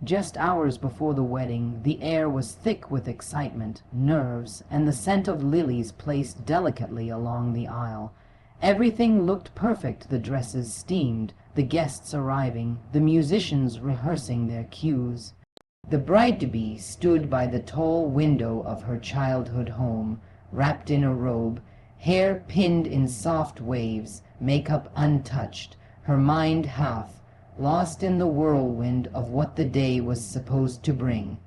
Just hours before the wedding, the air was thick with excitement, nerves, and the scent of lilies placed delicately along the aisle. Everything looked perfect, the dresses steamed, the guests arriving, the musicians rehearsing their cues. The bride-to-be stood by the tall window of her childhood home, wrapped in a robe, hair pinned in soft waves, makeup untouched, her mind half, lost in the whirlwind of what the day was supposed to bring.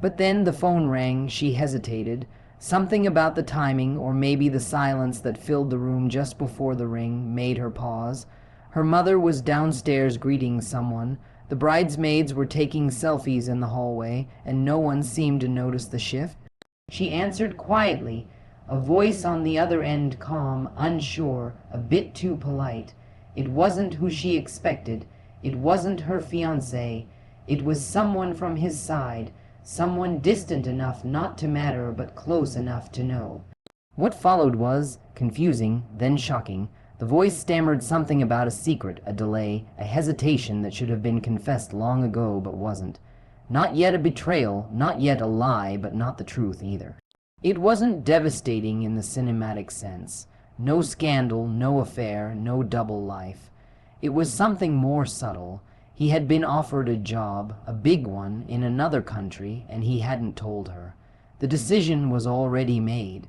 But then the phone rang. She hesitated. Something about the timing, or maybe the silence that filled the room just before the ring, made her pause. Her mother was downstairs greeting someone. The bridesmaids were taking selfies in the hallway, and no one seemed to notice the shift. She answered quietly, a voice on the other end calm, unsure, a bit too polite. It wasn't who she expected. It wasn't her fiancé. It was someone from his side, someone distant enough not to matter but close enough to know. What followed was confusing, then shocking. The voice stammered something about a secret, a delay, a hesitation that should have been confessed long ago but wasn't. Not yet a betrayal, not yet a lie, but not the truth either. It wasn't devastating in the cinematic sense. No scandal, no affair, no double life. It was something more subtle. He had been offered a job, a big one, in another country, and he hadn't told her. The decision was already made.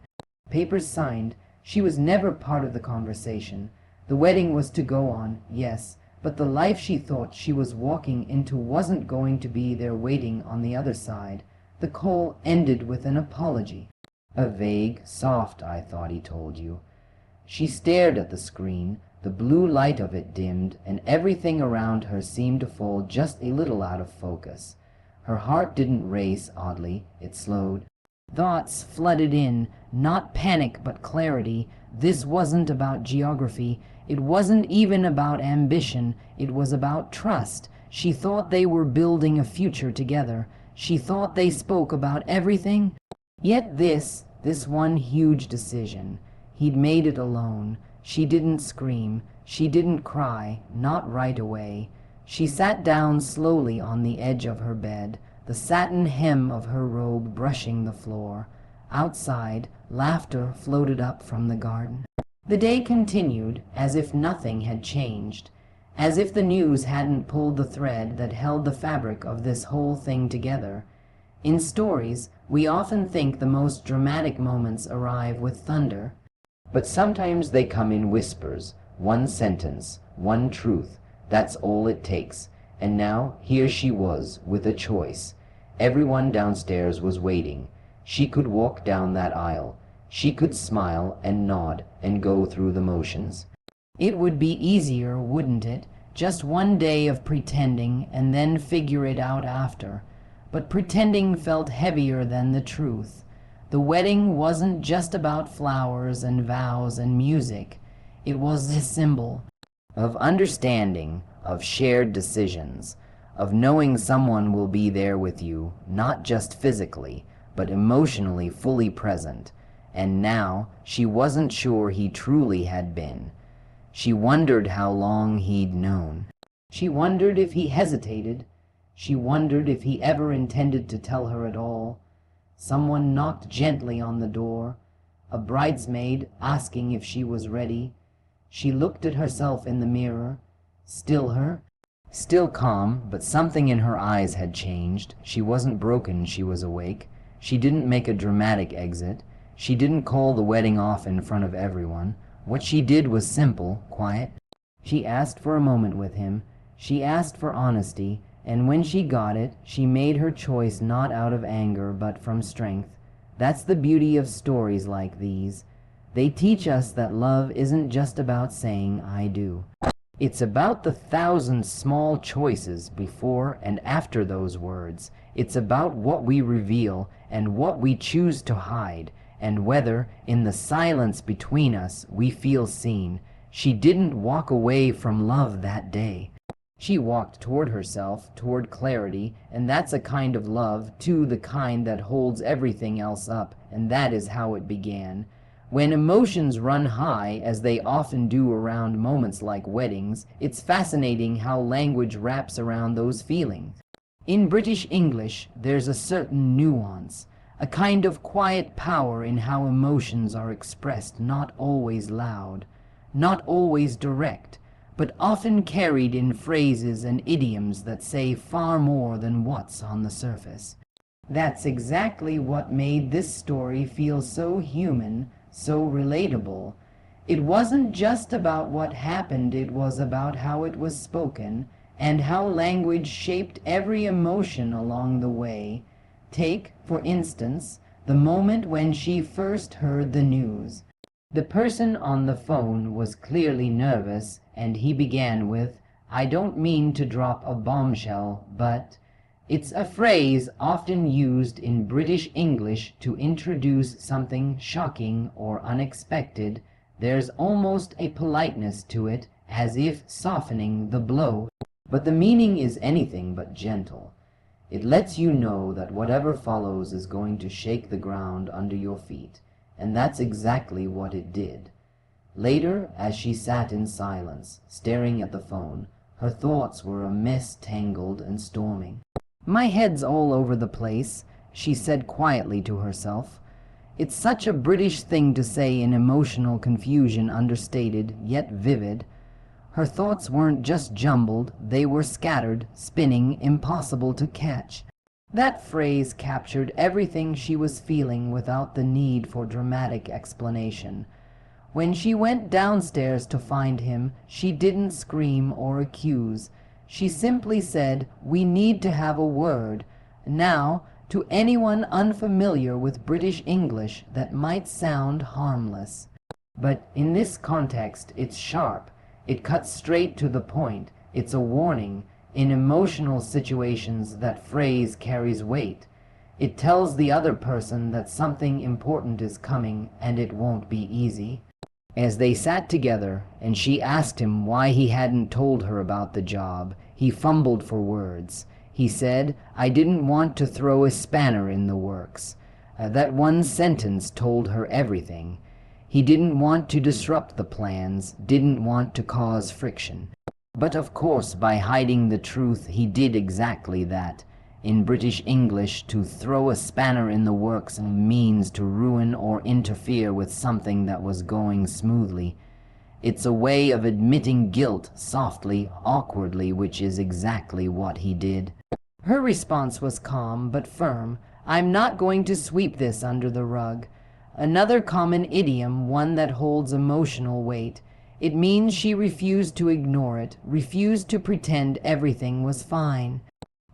Papers signed. She was never part of the conversation. The wedding was to go on, yes, but the life she thought she was walking into wasn't going to be there waiting on the other side. The call ended with an apology. A vague, soft "I thought he told you." She stared at the screen. The blue light of it dimmed, and everything around her seemed to fall just a little out of focus. Her heart didn't race, oddly. It slowed. Thoughts flooded in, not panic but clarity. This wasn't about geography. It wasn't even about ambition. It was about trust. She thought they were building a future together. She thought they spoke about everything. Yet this one huge decision. He'd made it alone. She didn't scream. She didn't cry, not right away. She sat down slowly on the edge of her bed, the satin hem of her robe brushing the floor. Outside, laughter floated up from the garden. The day continued as if nothing had changed, as if the news hadn't pulled the thread that held the fabric of this whole thing together. In stories, we often think the most dramatic moments arrive with thunder, but sometimes they come in whispers, one sentence, one truth. That's all it takes. And now here she was, with a choice. Everyone downstairs was waiting. She could walk down that aisle. She could smile and nod and go through the motions. It would be easier, wouldn't it? Just one day of pretending and then figure it out after. But pretending felt heavier than the truth. The wedding wasn't just about flowers and vows and music. It was a symbol of understanding, of shared decisions, of knowing someone will be there with you, not just physically, but emotionally fully present. And now she wasn't sure he truly had been. She wondered how long he'd known. She wondered if he hesitated. She wondered if he ever intended to tell her at all. Someone knocked gently on the door, a bridesmaid asking if she was ready. She looked at herself in the mirror. Still her. Still calm, but something in her eyes had changed. She wasn't broken, she was awake. She didn't make a dramatic exit. She didn't call the wedding off in front of everyone. What she did was simple, quiet. She asked for a moment with him. She asked for honesty, and when she got it, she made her choice not out of anger but from strength. That's the beauty of stories like these. They teach us that love isn't just about saying "I do." It's about the 1,000 small choices before and after those words. It's about what we reveal and what we choose to hide, and whether, in the silence between us, we feel seen. She didn't walk away from love that day. She walked toward herself, toward clarity, and that's a kind of love, too, the kind that holds everything else up, and that is how it began. When emotions run high, as they often do around moments like weddings, it's fascinating how language wraps around those feelings. In British English, there's a certain nuance, a kind of quiet power in how emotions are expressed, not always loud, not always direct, but often carried in phrases and idioms that say far more than what's on the surface. That's exactly what made this story feel so human, so relatable. It wasn't just about what happened, it was about how it was spoken, and how language shaped every emotion along the way. Take, for instance, the moment when she first heard the news. The person on the phone was clearly nervous, and he began with, "I don't mean to drop a bombshell, but..." It's a phrase often used in British English to introduce something shocking or unexpected. There's almost a politeness to it, as if softening the blow, but the meaning is anything but gentle. It lets you know that whatever follows is going to shake the ground under your feet, and that's exactly what it did. Later, as she sat in silence, staring at the phone, her thoughts were a mess, tangled and storming. "My head's all over the place," she said quietly to herself. It's such a British thing to say in emotional confusion, understated, yet vivid. Her thoughts weren't just jumbled, they were scattered, spinning, impossible to catch. That phrase captured everything she was feeling without the need for dramatic explanation. When she went downstairs to find him, she didn't scream or accuse. She simply said, "We need to have a word." Now, to anyone unfamiliar with British English, that might sound harmless. But in this context, it's sharp. It cuts straight to the point. It's a warning. In emotional situations, that phrase carries weight. It tells the other person that something important is coming, and it won't be easy. As they sat together, and she asked him why he hadn't told her about the job, he fumbled for words. He said, "I didn't want to throw a spanner in the works." That one sentence told her everything. He didn't want to disrupt the plans, didn't want to cause friction. But of course, by hiding the truth, he did exactly that. In British English, to throw a spanner in the works means to ruin or interfere with something that was going smoothly. It's a way of admitting guilt softly, awkwardly, which is exactly what he did. Her response was calm but firm. "I'm not going to sweep this under the rug." Another common idiom, one that holds emotional weight. It means she refused to ignore it, refused to pretend everything was fine.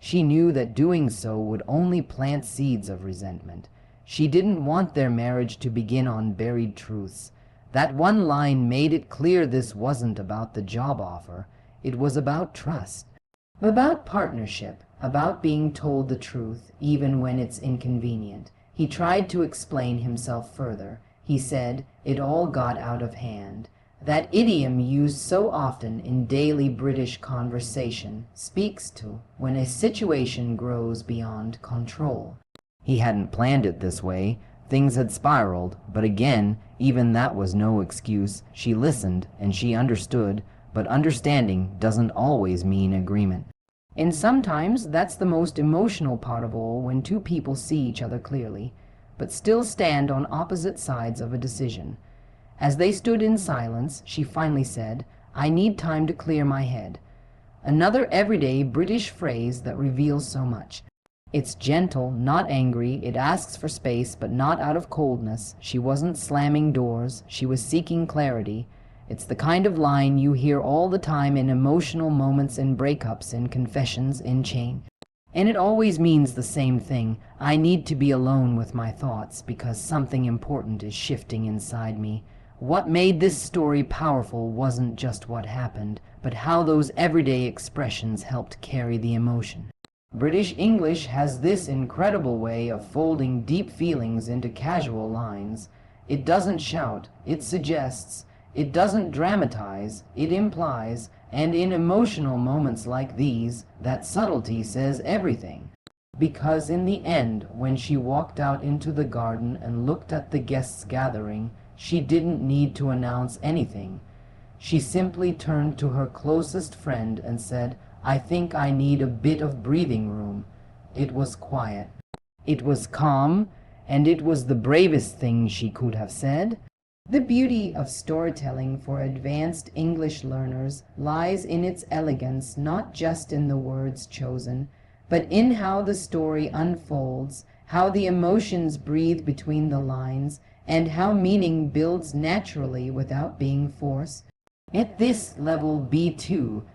She knew that doing so would only plant seeds of resentment. She didn't want their marriage to begin on buried truths. That one line made it clear this wasn't about the job offer. It was about trust, about partnership, about being told the truth, even when it's inconvenient. He tried to explain himself further. He said, "It all got out of hand." That idiom, used so often in daily British conversation, speaks to when a situation grows beyond control. He hadn't planned it this way. Things had spiraled, but again, even that was no excuse. She listened, and she understood, but understanding doesn't always mean agreement. And sometimes that's the most emotional part of all, when two people see each other clearly, but still stand on opposite sides of a decision. As they stood in silence, she finally said, "I need time to clear my head." Another everyday British phrase that reveals so much. It's gentle, not angry. It asks for space, but not out of coldness. She wasn't slamming doors. She was seeking clarity. It's the kind of line you hear all the time in emotional moments, in breakups, in confessions, in change. And it always means the same thing. I need to be alone with my thoughts because something important is shifting inside me. What made this story powerful wasn't just what happened, but how those everyday expressions helped carry the emotion. British English has this incredible way of folding deep feelings into casual lines. It doesn't shout, it suggests. It doesn't dramatize, it implies. And in emotional moments like these, that subtlety says everything. Because in the end, when she walked out into the garden and looked at the guests gathering, she didn't need to announce anything. She simply turned to her closest friend and said, I think I need a bit of breathing room. It was quiet. It was calm, and it was the bravest thing she could have said. The beauty of storytelling for advanced English learners lies in its elegance, not just in the words chosen, but in how the story unfolds, how the emotions breathe between the lines, and how meaning builds naturally without being forced. At this level B2,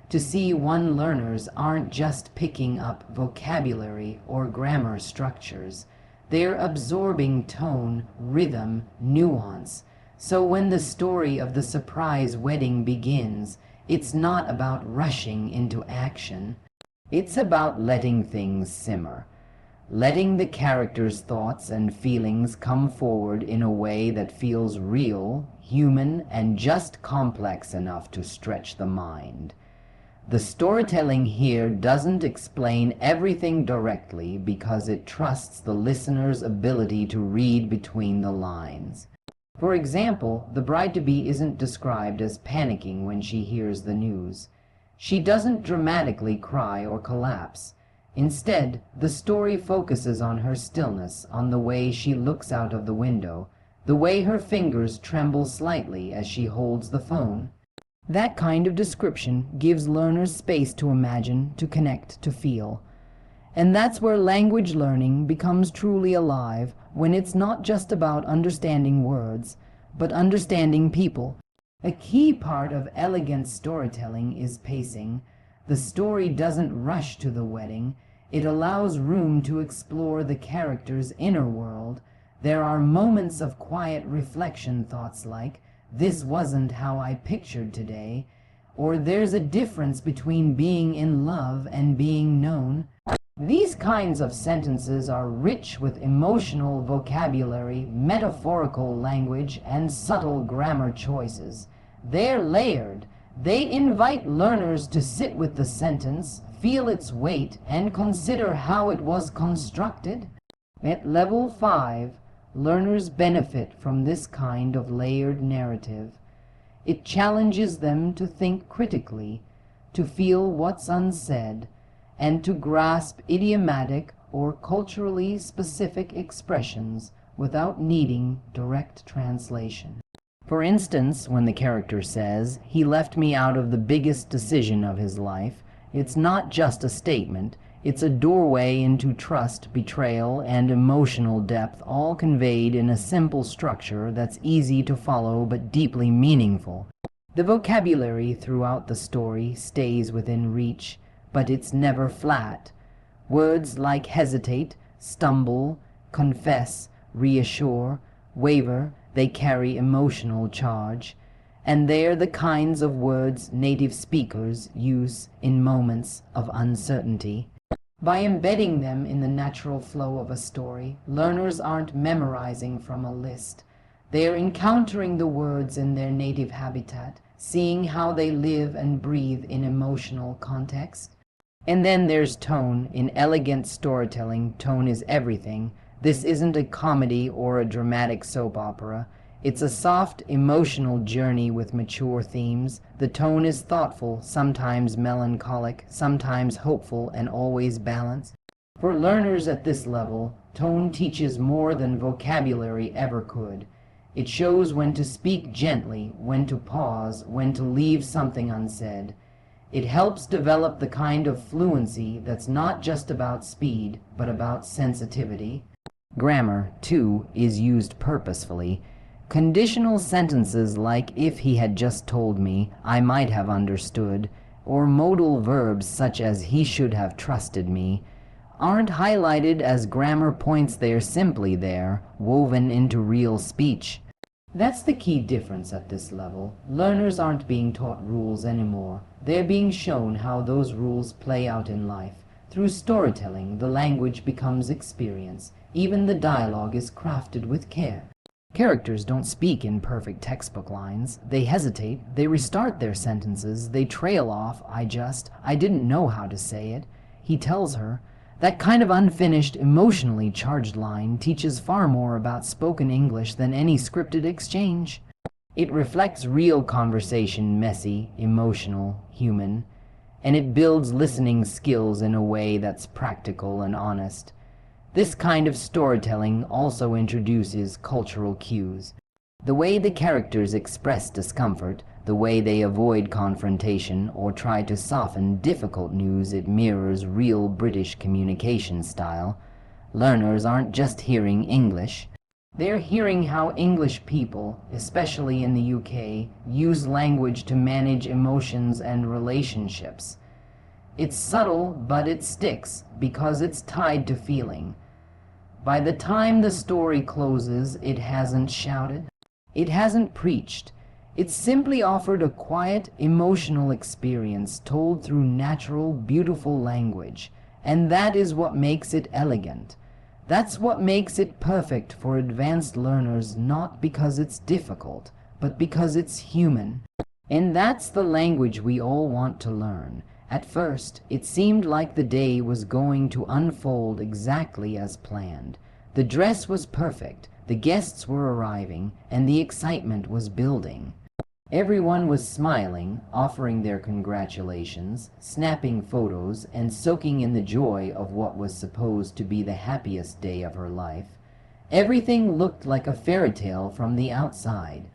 to C1 learners aren't just picking up vocabulary or grammar structures. They're absorbing tone, rhythm, nuance. So when the story of the surprise wedding begins, it's not about rushing into action. It's about letting things simmer, letting the characters' thoughts and feelings come forward in a way that feels real, human, and just complex enough to stretch the mind. The storytelling here doesn't explain everything directly because it trusts the listener's ability to read between the lines. For example, the bride-to-be isn't described as panicking when she hears the news. She doesn't dramatically cry or collapse. Instead, the story focuses on her stillness, on the way she looks out of the window, the way her fingers tremble slightly as she holds the phone. That kind of description gives learners space to imagine, to connect, to feel. And that's where language learning becomes truly alive, when it's not just about understanding words, but understanding people. A key part of elegant storytelling is pacing. The story doesn't rush to the wedding. It allows room to explore the character's inner world. There are moments of quiet reflection, thoughts like, "This wasn't how I pictured today," or "There's a difference between being in love and being known." These kinds of sentences are rich with emotional vocabulary, metaphorical language, and subtle grammar choices. They're layered. They invite learners to sit with the sentence, feel its weight, and consider how it was constructed. At level 5, learners benefit from this kind of layered narrative. It challenges them to think critically, to feel what's unsaid, and to grasp idiomatic or culturally specific expressions without needing direct translation. For instance, when the character says, "He left me out of the biggest decision of his life," it's not just a statement, it's a doorway into trust, betrayal, and emotional depth, all conveyed in a simple structure that's easy to follow but deeply meaningful. The vocabulary throughout the story stays within reach, but it's never flat. Words like hesitate, stumble, confess, reassure, waver, they carry emotional charge, and they're the kinds of words native speakers use in moments of uncertainty. By embedding them in the natural flow of a story, learners aren't memorizing from a list. They're encountering the words in their native habitat, seeing how they live and breathe in emotional context. And then there's tone. In elegant storytelling, tone is everything. This isn't a comedy or a dramatic soap opera. It's a soft, emotional journey with mature themes. The tone is thoughtful, sometimes melancholic, sometimes hopeful, and always balanced. For learners at this level, tone teaches more than vocabulary ever could. It shows when to speak gently, when to pause, when to leave something unsaid. It helps develop the kind of fluency that's not just about speed, but about sensitivity. Grammar, too, is used purposefully. Conditional sentences like "if he had just told me, I might have understood," or modal verbs such as "he should have trusted me," aren't highlighted as grammar points. They're simply there, woven into real speech. That's the key difference at this level. Learners aren't being taught rules anymore. They're being shown how those rules play out in life. Through storytelling, the language becomes experience. Even the dialogue is crafted with care. Characters don't speak in perfect textbook lines. They hesitate, they restart their sentences, they trail off, I didn't know how to say it. He tells her. That kind of unfinished, emotionally charged line teaches far more about spoken English than any scripted exchange. It reflects real conversation, messy, emotional, human. and it builds listening skills in a way that's practical and honest. This kind of storytelling also introduces cultural cues. The way the characters express discomfort, the way they avoid confrontation or try to soften difficult news, it mirrors real British communication style. Learners aren't just hearing English. They're hearing how English people, especially in the UK, use language to manage emotions and relationships. It's subtle, but it sticks because it's tied to feeling. By the time the story closes, it hasn't shouted. It hasn't preached. It's simply offered a quiet, emotional experience told through natural, beautiful language. And that is what makes it elegant. That's what makes it perfect for advanced learners, not because it's difficult, but because it's human. And that's the language we all want to learn. At first, it seemed like the day was going to unfold exactly as planned. The dress was perfect, the guests were arriving, and the excitement was building. Everyone was smiling, offering their congratulations, snapping photos, and soaking in the joy of what was supposed to be the happiest day of her life. Everything looked like a fairy tale from the outside.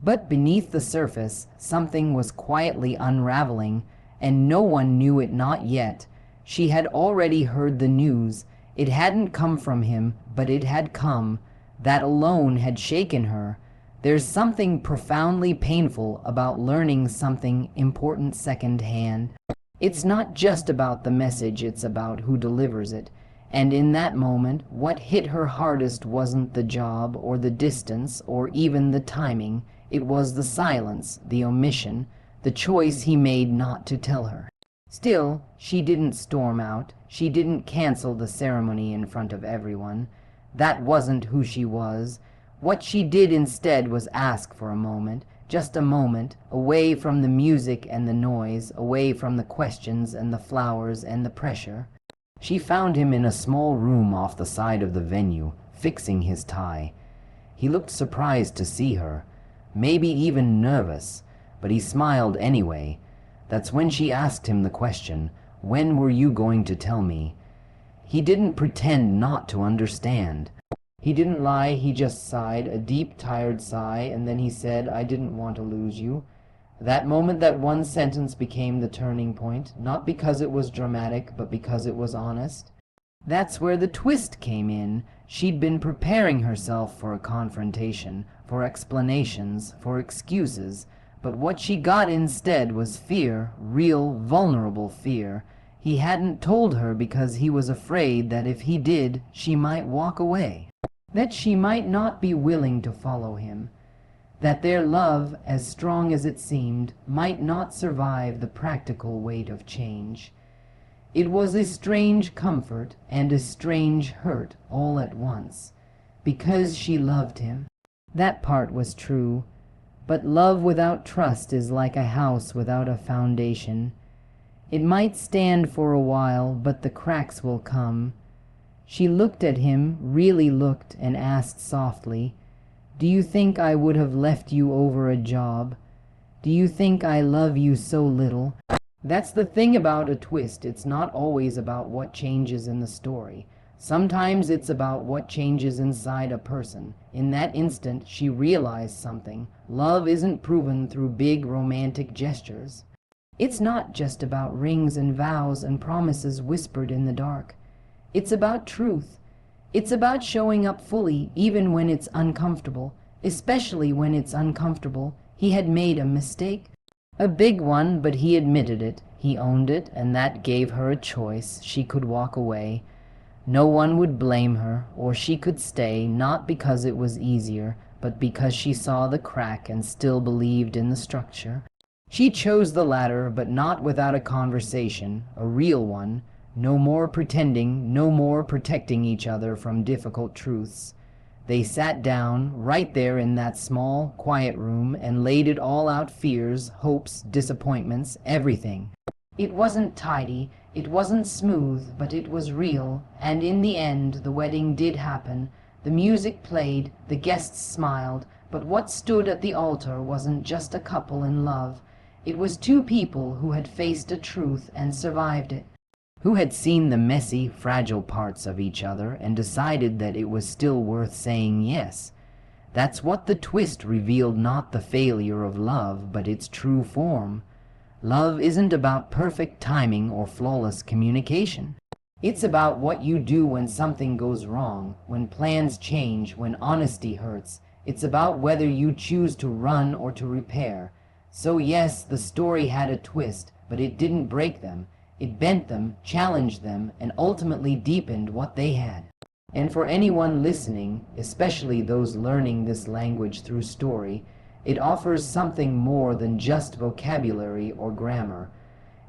But beneath the surface, something was quietly unraveling, and no one knew it not yet. She had already heard the news. It hadn't come from him, but it had come. That alone had shaken her. There's something profoundly painful about learning something important secondhand. It's not just about the message, it's about who delivers it. And in that moment, what hit her hardest wasn't the job or the distance or even the timing. It was the silence, the omission, the choice he made not to tell her. Still, she didn't storm out. She didn't cancel the ceremony in front of everyone. That wasn't who she was. What she did instead was ask for a moment, just a moment, away from the music and the noise, away from the questions and the flowers and the pressure. She found him in a small room off the side of the venue, fixing his tie. He looked surprised to see her, maybe even nervous, but he smiled anyway. That's when she asked him the question, "When were you going to tell me?" He didn't pretend not to understand. He didn't lie, he just sighed, a deep, tired sigh, and then he said, "I didn't want to lose you." That moment, that one sentence became the turning point, not because it was dramatic, but because it was honest. That's where the twist came in. She'd been preparing herself for a confrontation, for explanations, for excuses, but what she got instead was fear, real, vulnerable fear. He hadn't told her because he was afraid that if he did, she might walk away. That she might not be willing to follow him, that their love, as strong as it seemed, might not survive the practical weight of change. It was a strange comfort and a strange hurt all at once, because she loved him. That part was true, but love without trust is like a house without a foundation. It might stand for a while, but the cracks will come. She looked at him, really looked, and asked softly, "Do you think I would have left you over a job? Do you think I love you so little?" That's the thing about a twist. It's not always about what changes in the story. Sometimes it's about what changes inside a person. In that instant, she realized something. Love isn't proven through big romantic gestures. It's not just about rings and vows and promises whispered in the dark. It's about truth. It's about showing up fully, even when it's uncomfortable, especially when it's uncomfortable. He had made a mistake. A big one, but he admitted it. He owned it, and that gave her a choice. She could walk away. No one would blame her, or she could stay, not because it was easier, but because she saw the crack and still believed in the structure. She chose the latter, but not without a conversation, a real one. No more pretending, no more protecting each other from difficult truths. They sat down, right there in that small, quiet room, and laid it all out, fears, hopes, disappointments, everything. It wasn't tidy, it wasn't smooth, but it was real, and in the end the wedding did happen. The music played, the guests smiled, but what stood at the altar wasn't just a couple in love. It was two people who had faced a truth and survived it, who had seen the messy, fragile parts of each other and decided that it was still worth saying yes. That's what the twist revealed, not the failure of love, but its true form. Love isn't about perfect timing or flawless communication. It's about what you do when something goes wrong, when plans change, when honesty hurts. It's about whether you choose to run or to repair. So yes, the story had a twist, but it didn't break them. It bent them, challenged them, and ultimately deepened what they had. And for anyone listening, especially those learning this language through story, it offers something more than just vocabulary or grammar.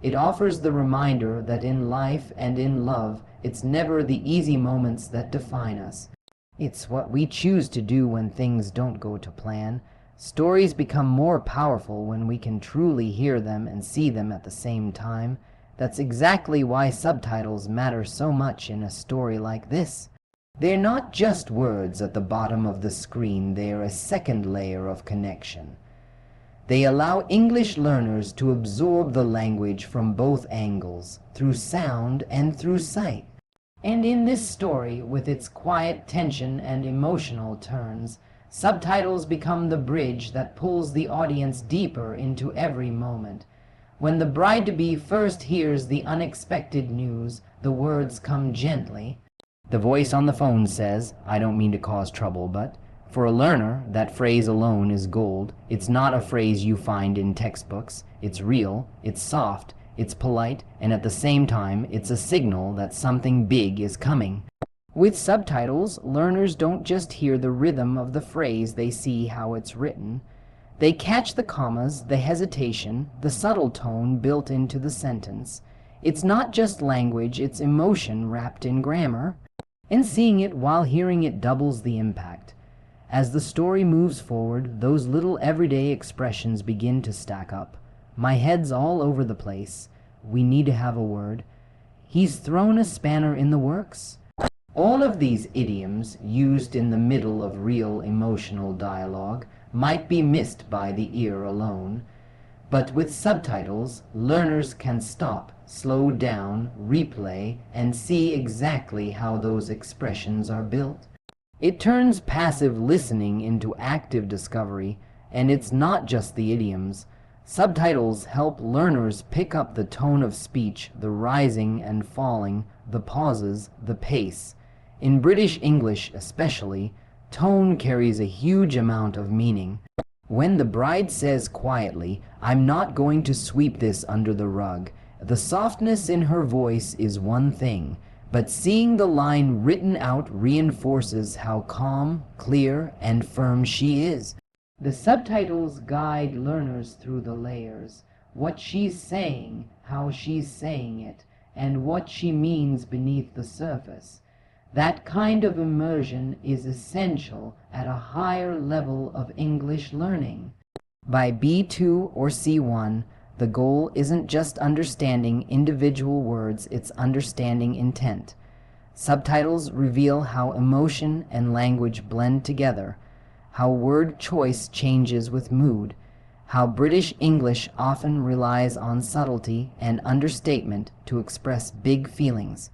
It offers the reminder that in life and in love, it's never the easy moments that define us. It's what we choose to do when things don't go to plan. Stories become more powerful when we can truly hear them and see them at the same time. That's exactly why subtitles matter so much in a story like this. They're not just words at the bottom of the screen, they're a second layer of connection. They allow English learners to absorb the language from both angles, through sound and through sight. And in this story, with its quiet tension and emotional turns, subtitles become the bridge that pulls the audience deeper into every moment. When the bride-to-be first hears the unexpected news, the words come gently. The voice on the phone says, "I don't mean to cause trouble, but..." For a learner, that phrase alone is gold. It's not a phrase you find in textbooks. It's real, it's soft, it's polite, and at the same time, it's a signal that something big is coming. With subtitles, learners don't just hear the rhythm of the phrase, they see how it's written. They catch the commas, the hesitation, the subtle tone built into the sentence. It's not just language, it's emotion wrapped in grammar. And seeing it while hearing it doubles the impact. As the story moves forward, those little everyday expressions begin to stack up. My head's all over the place. We need to have a word. He's thrown a spanner in the works. All of these idioms, used in the middle of real emotional dialogue, might be missed by the ear alone. But with subtitles, learners can stop, slow down, replay, and see exactly how those expressions are built. It turns passive listening into active discovery, and it's not just the idioms. Subtitles help learners pick up the tone of speech, the rising and falling, the pauses, the pace. In British English especially, tone carries a huge amount of meaning. When the bride says quietly, "I'm not going to sweep this under the rug," the softness in her voice is one thing. But seeing the line written out reinforces how calm, clear, and firm she is. The subtitles guide learners through the layers, what she's saying, how she's saying it, and what she means beneath the surface. That kind of immersion is essential at a higher level of English learning. By B2 or C1, the goal isn't just understanding individual words, it's understanding intent. Subtitles reveal how emotion and language blend together, how word choice changes with mood, how British English often relies on subtlety and understatement to express big feelings.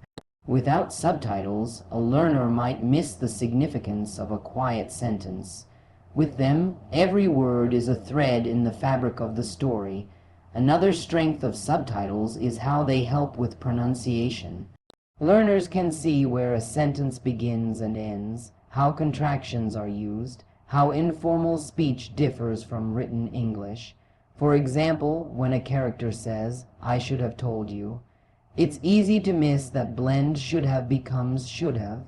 Without subtitles, a learner might miss the significance of a quiet sentence. With them, every word is a thread in the fabric of the story. Another strength of subtitles is how they help with pronunciation. Learners can see where a sentence begins and ends, how contractions are used, how informal speech differs from written English. For example, when a character says, "I should have told you," it's easy to miss that blend should have becomes should have.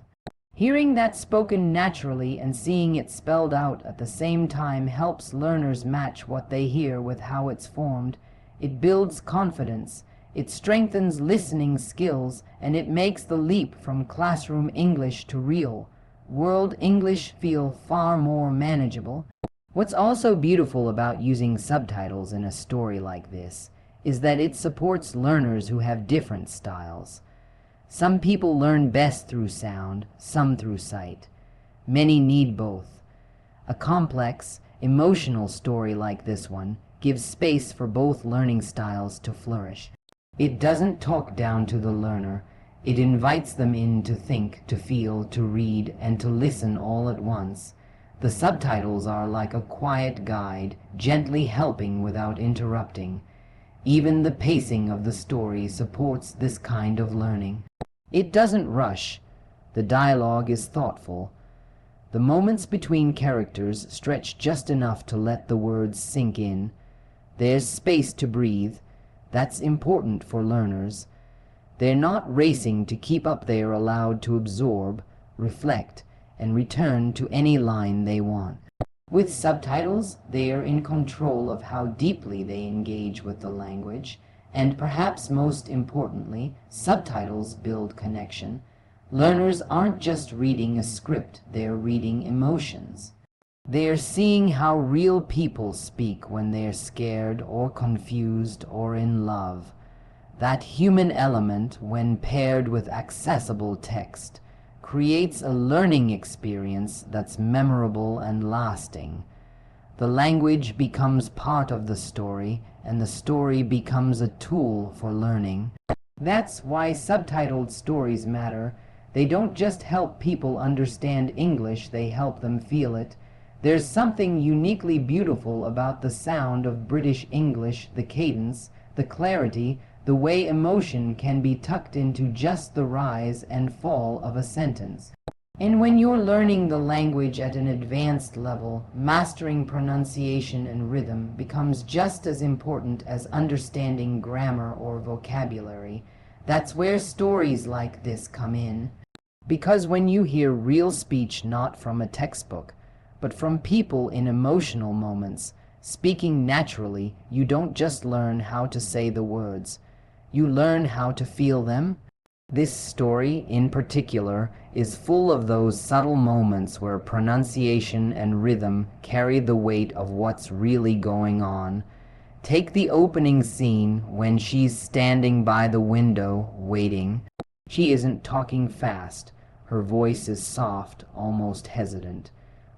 Hearing that spoken naturally and seeing it spelled out at the same time helps learners match what they hear with how it's formed. It builds confidence, it strengthens listening skills, and it makes the leap from classroom English to real world English feel far more manageable. What's also beautiful about using subtitles in a story like this is that it supports learners who have different styles. Some people learn best through sound, some through sight. Many need both. A complex, emotional story like this one gives space for both learning styles to flourish. It doesn't talk down to the learner. It invites them in to think, to feel, to read, and to listen all at once. The subtitles are like a quiet guide, gently helping without interrupting. Even the pacing of the story supports this kind of learning. It doesn't rush. The dialogue is thoughtful. The moments between characters stretch just enough to let the words sink in. There's space to breathe. That's important for learners. They're not racing to keep up. They're allowed to absorb, reflect, and return to any line they want. With subtitles, they are in control of how deeply they engage with the language, and perhaps most importantly, subtitles build connection. Learners aren't just reading a script, they're reading emotions. They're seeing how real people speak when they're scared or confused or in love. That human element, when paired with accessible text, creates a learning experience that's memorable and lasting. The language becomes part of the story, and the story becomes a tool for learning. That's why subtitled stories matter. They don't just help people understand English, they help them feel it. There's something uniquely beautiful about the sound of British English, the cadence, the clarity, the way emotion can be tucked into just the rise and fall of a sentence. And when you're learning the language at an advanced level, mastering pronunciation and rhythm becomes just as important as understanding grammar or vocabulary. That's where stories like this come in. Because when you hear real speech not from a textbook, but from people in emotional moments, speaking naturally, you don't just learn how to say the words. You learn how to feel them. This story, in particular, is full of those subtle moments where pronunciation and rhythm carry the weight of what's really going on. Take the opening scene when she's standing by the window, waiting. She isn't talking fast. Her voice is soft, almost hesitant.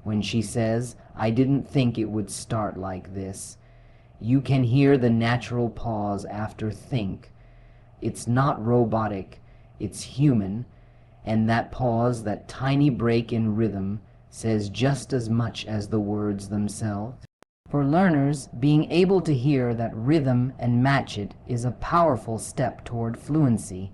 When she says, "I didn't think it would start like this," you can hear the natural pause after think. It's not robotic, it's human, and that pause, that tiny break in rhythm, says just as much as the words themselves. For learners, being able to hear that rhythm and match it is a powerful step toward fluency.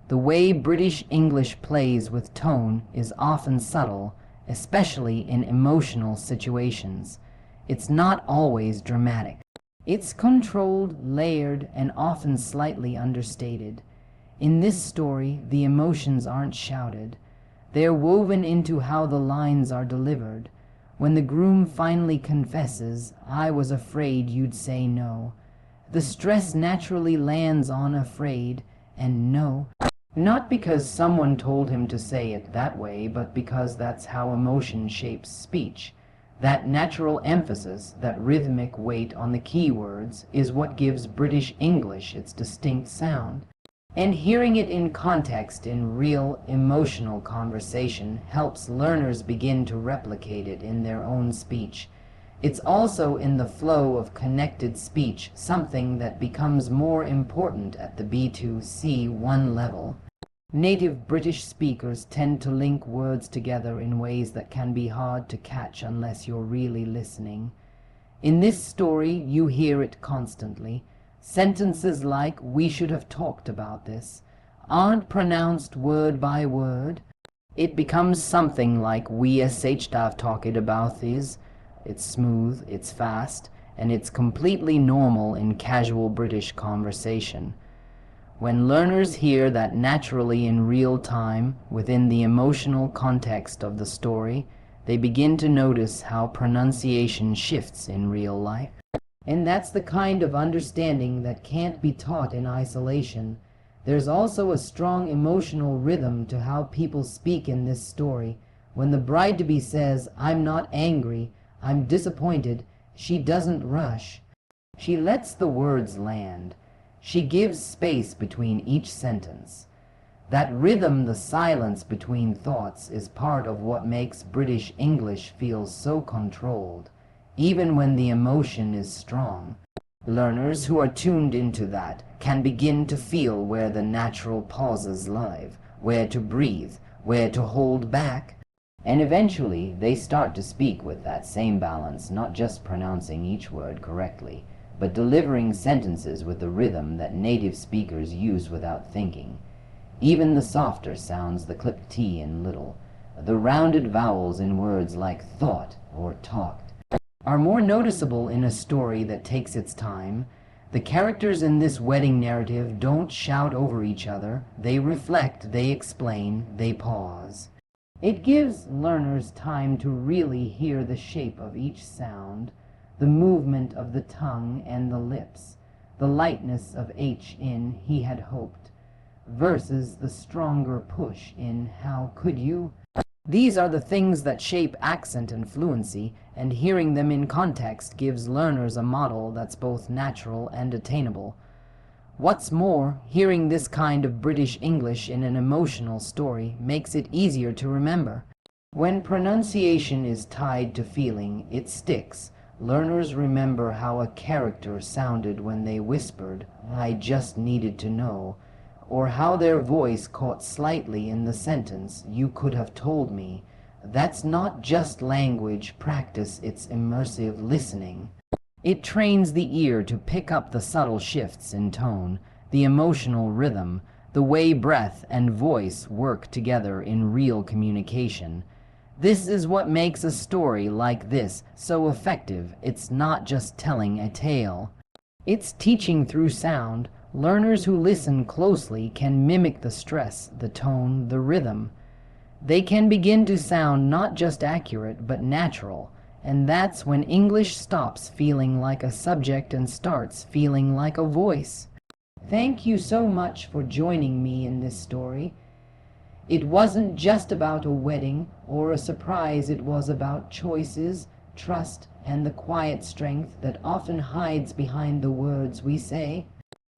The way British English plays with tone is often subtle, especially in emotional situations. It's not always dramatic. It's controlled, layered, and often slightly understated. In this story, the emotions aren't shouted. They're woven into how the lines are delivered. When the groom finally confesses, "I was afraid you'd say no," the stress naturally lands on afraid and no. Not because someone told him to say it that way, but because that's how emotion shapes speech. That natural emphasis, that rhythmic weight on the key words, is what gives British English its distinct sound. And hearing it in context in real, emotional conversation helps learners begin to replicate it in their own speech. It's also in the flow of connected speech, something that becomes more important at the B2 C1 level. Native British speakers tend to link words together in ways that can be hard to catch unless you're really listening. In this story, you hear it constantly. Sentences like "we should have talked about this" aren't pronounced word by word. It becomes something like "we should have talked about this." It's smooth, it's fast, and it's completely normal in casual British conversation. When learners hear that naturally in real time, within the emotional context of the story, they begin to notice how pronunciation shifts in real life. And that's the kind of understanding that can't be taught in isolation. There's also a strong emotional rhythm to how people speak in this story. When the bride-to-be says, "I'm not angry, I'm disappointed," she doesn't rush. She lets the words land. She gives space between each sentence. That rhythm, the silence between thoughts, is part of what makes British English feel so controlled. even when the emotion is strong. Learners who are tuned into that can begin to feel where the natural pauses lie, where to breathe, where to hold back, and eventually they start to speak with that same balance, not just pronouncing each word correctly, but delivering sentences with the rhythm that native speakers use without thinking. Even the softer sounds, the clipped T in little, the rounded vowels in words like thought or talked, are more noticeable in a story that takes its time. The characters in this wedding narrative don't shout over each other. They reflect, they explain, they pause. It gives learners time to really hear the shape of each sound, the movement of the tongue and the lips, the lightness of H in he had hoped, versus the stronger push in how could you. These are the things that shape accent and fluency, and hearing them in context gives learners a model that's both natural and attainable. What's more, hearing this kind of British English in an emotional story makes it easier to remember. When pronunciation is tied to feeling, it sticks. Learners remember how a character sounded when they whispered, "I just needed to know," or how their voice caught slightly in the sentence, "You could have told me." That's not just language practice, it's immersive listening. It trains the ear to pick up the subtle shifts in tone, the emotional rhythm, the way breath and voice work together in real communication. This is what makes a story like this so effective. It's not just telling a tale. It's teaching through sound. Learners who listen closely can mimic the stress, the tone, the rhythm. They can begin to sound not just accurate, but natural. And that's when English stops feeling like a subject and starts feeling like a voice. Thank you so much for joining me in this story. It wasn't just about a wedding or a surprise, it was about choices, trust, and the quiet strength that often hides behind the words we say.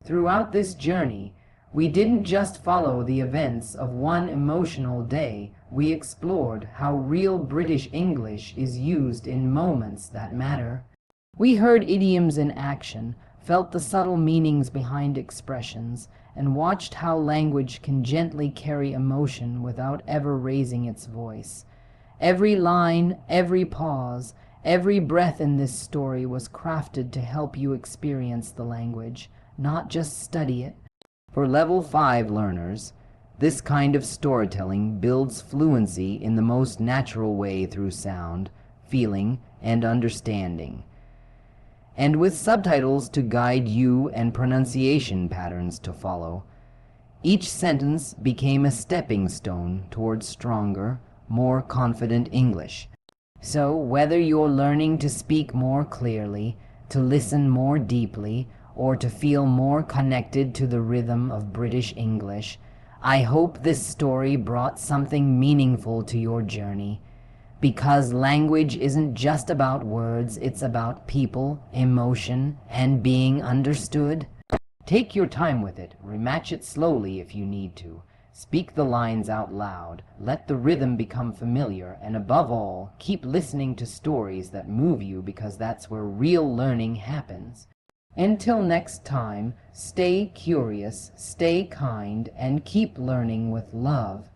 Throughout this journey, we didn't just follow the events of one emotional day, we explored how real British English is used in moments that matter. We heard idioms in action, felt the subtle meanings behind expressions, and watched how language can gently carry emotion without ever raising its voice. Every line, every pause, every breath in this story was crafted to help you experience the language, not just study it. For Level 5 learners, this kind of storytelling builds fluency in the most natural way through sound, feeling, and understanding. And with subtitles to guide you and pronunciation patterns to follow, each sentence became a stepping stone towards stronger, more confident English. So whether you're learning to speak more clearly, to listen more deeply, or to feel more connected to the rhythm of British English, I hope this story brought something meaningful to your journey. Because language isn't just about words, it's about people, emotion, and being understood. Take your time with it, rematch it slowly if you need to. Speak the lines out loud, let the rhythm become familiar, and above all, keep listening to stories that move you because that's where real learning happens. Until next time, stay curious, stay kind, and keep learning with love.